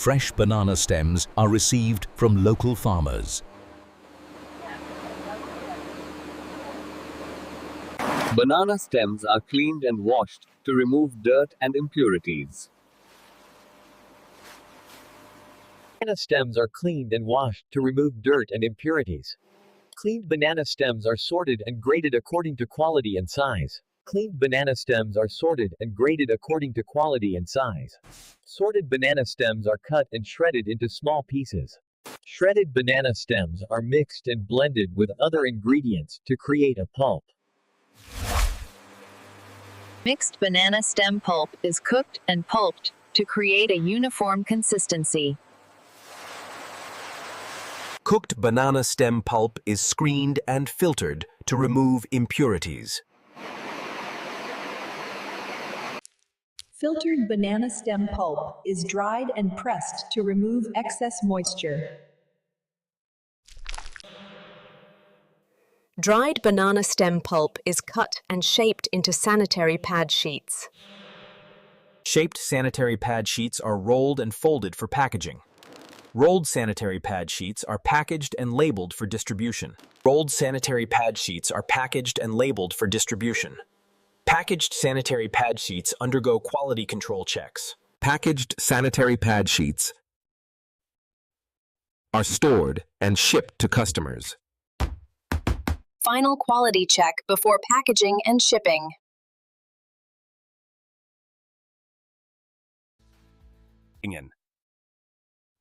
fresh banana stems are received from local farmers. Banana stems are cleaned and washed to remove dirt and impurities. Banana stems are cleaned and washed to remove dirt and impurities. Cleaned banana stems are sorted and graded according to quality and size. Cleaned banana stems are sorted and graded according to quality and size. Sorted banana stems are cut and shredded into small pieces. Shredded banana stems are mixed and blended with other ingredients to create a pulp. Mixed banana stem pulp is cooked and pulped to create a uniform consistency. Cooked banana stem pulp is screened and filtered to remove impurities. Filtered banana stem pulp is dried and pressed to remove excess moisture. Dried banana stem pulp is cut and shaped into sanitary pad sheets. Shaped sanitary pad sheets are rolled and folded for packaging. Rolled sanitary pad sheets are packaged and labeled for distribution. Rolled sanitary pad sheets are packaged and labeled for distribution. Packaged sanitary pad sheets undergo quality control checks. Packaged sanitary pad sheets are stored and shipped to customers. Final quality check before packaging and shipping.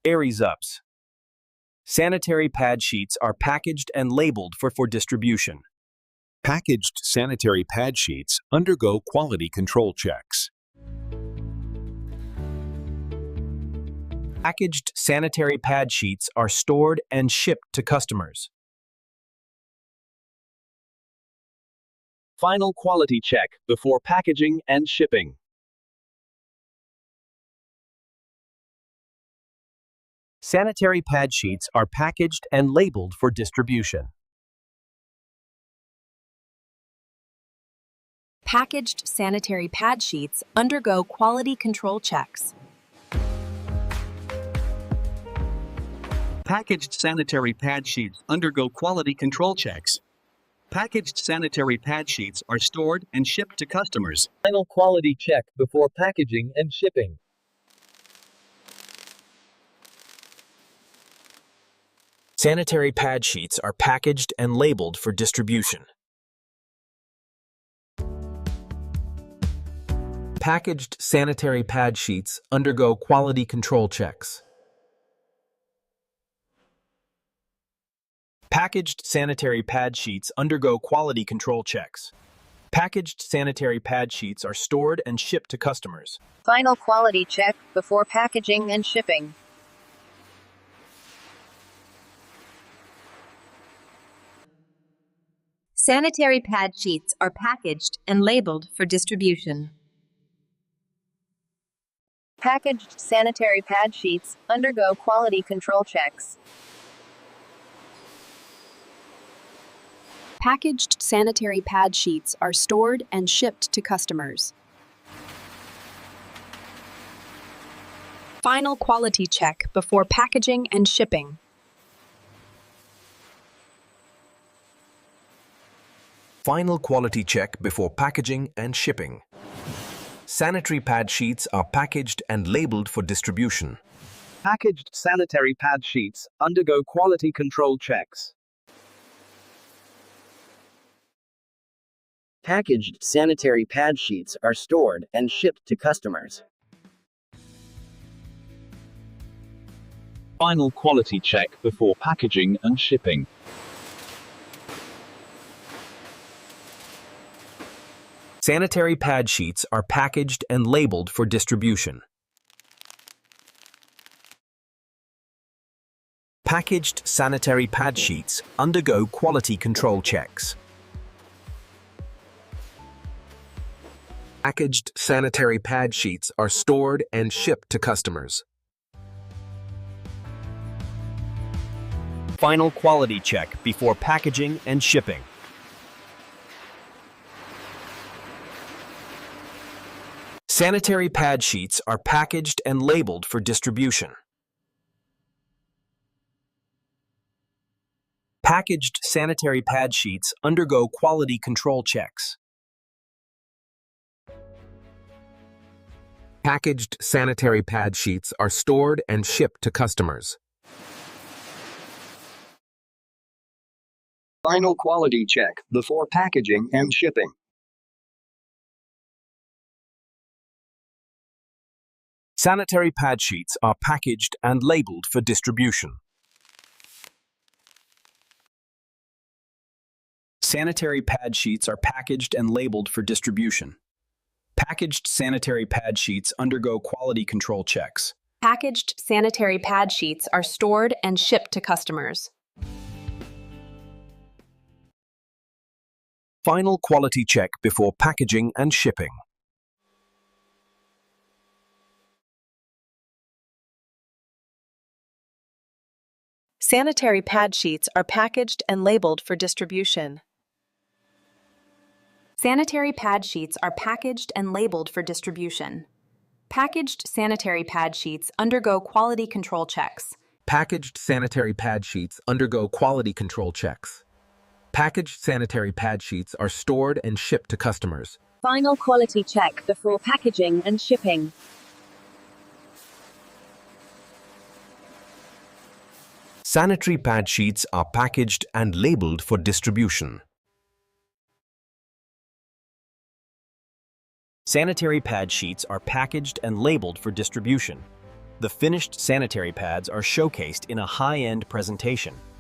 Aries ups. Sanitary pad sheets are packaged and labeled for distribution. Packaged sanitary pad sheets undergo quality control checks. Packaged sanitary pad sheets are stored and shipped to customers. Final quality check before packaging and shipping. Sanitary pad sheets are packaged and labeled for distribution. Packaged sanitary pad sheets undergo quality control checks. Packaged sanitary pad sheets undergo quality control checks. Packaged sanitary pad sheets are stored and shipped to customers. Final quality check before packaging and shipping. Sanitary pad sheets are packaged and labeled for distribution. Packaged sanitary pad sheets undergo quality control checks. Packaged sanitary pad sheets undergo quality control checks. Packaged sanitary pad sheets are stored and shipped to customers. Final quality check before packaging and shipping. Sanitary pad sheets are packaged and labeled for distribution. Packaged sanitary pad sheets undergo quality control checks. Packaged sanitary pad sheets are stored and shipped to customers. Final quality check before packaging and shipping. Final quality check before packaging and shipping. Sanitary pad sheets are packaged and labeled for distribution. Packaged sanitary pad sheets undergo quality control checks. Packaged sanitary pad sheets are stored and shipped to customers. Final quality check before packaging and shipping. Sanitary pad sheets are packaged and labeled for distribution. Packaged sanitary pad sheets undergo quality control checks. Packaged sanitary pad sheets are stored and shipped to customers. Final quality check before packaging and shipping. Sanitary pad sheets are packaged and labeled for distribution. Packaged sanitary pad sheets undergo quality control checks. Packaged sanitary pad sheets are stored and shipped to customers. Final quality check before packaging and shipping. Sanitary pad sheets are packaged and labeled for distribution. Sanitary pad sheets are packaged and labeled for distribution. Packaged sanitary pad sheets undergo quality control checks. Packaged sanitary pad sheets are stored and shipped to customers. Final quality check before packaging and shipping. Sanitary pad sheets are packaged and labeled for distribution. Sanitary pad sheets are packaged and labeled for distribution. Packaged sanitary pad sheets undergo quality control checks. Packaged sanitary pad sheets undergo quality control checks. Packaged sanitary pad sheets are stored and shipped to customers. Final quality check before packaging and shipping. Sanitary pad sheets are packaged and labeled for distribution. Sanitary pad sheets are packaged and labeled for distribution. The finished sanitary pads are showcased in a high-end presentation.